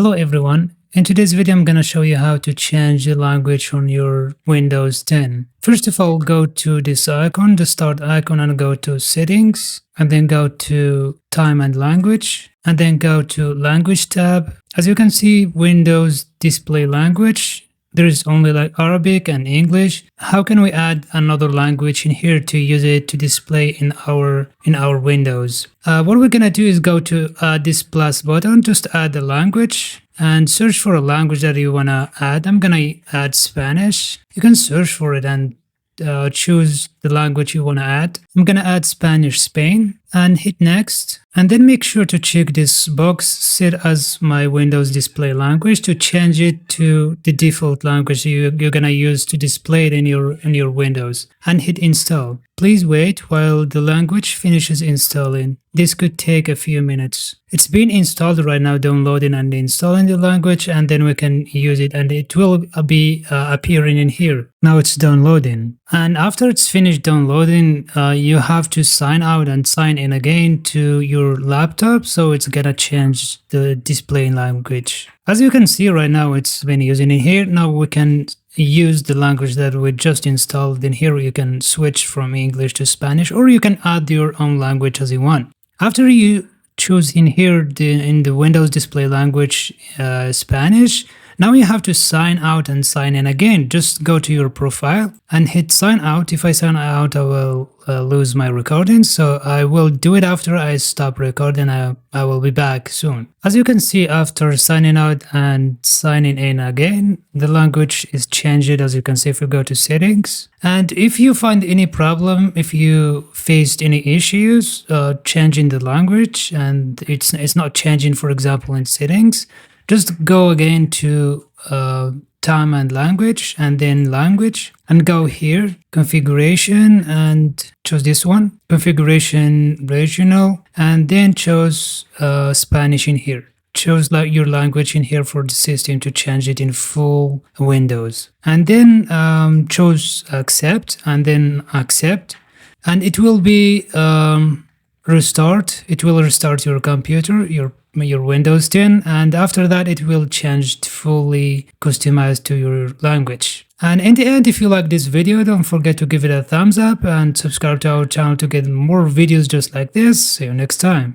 Hello everyone, in today's video I'm going to show you how to change the language on your Windows 10. First of all, go to this icon, the start icon, and go to settings, and then go to time and language, and then go to language tab. As you can see, Windows display language. There is only like Arabic and English. How can we add another language in here to use it to display in our Windows? What we're gonna do is go to this plus button, just add the language and search for a language that you wanna add. I'm gonna add Spanish. You can search for it and choose the language you wanna add. I'm gonna add Spanish Spain and hit next. And then make sure to check this box, set as my Windows display language, to change it to the default language you're gonna use to display it in your Windows, and hit install. Please wait while the language finishes installing. This could take a few minutes. It's been installed right now, downloading and installing the language, and then we can use it, and it will be appearing in here. Now it's downloading. And after it's finished downloading, you have to sign out and sign in again to your laptop, so it's gonna change the display language. As you can see right now, it's been using it here. Now we can use the language that we just installed in here. You can switch from English to Spanish, or you can add your own language as you want. After you choose in here in the Windows display language Spanish, now you have to sign out and sign in again. Just go to your profile and hit sign out. If I sign out, I will lose my recording, so I will do it after I stop recording. I will be back soon. As you can see, after signing out and signing in again, the language is changed. As you can see, if you go to settings, and if you find any problem, if you faced any issues changing the language and it's not changing, for example, in settings, just go again to time and language, and then language, and go here, configuration, and choose this one, configuration regional, and then choose Spanish in here. Choose like your language in here for the system to change it in full Windows, and then choose accept, and then accept, and it will be restart. It will restart your computer, your Windows 10, and after that it will change fully customized to your language. And in the end, if you like this video, don't forget to give it a thumbs up and subscribe to our channel to get more videos just like this. See you next time.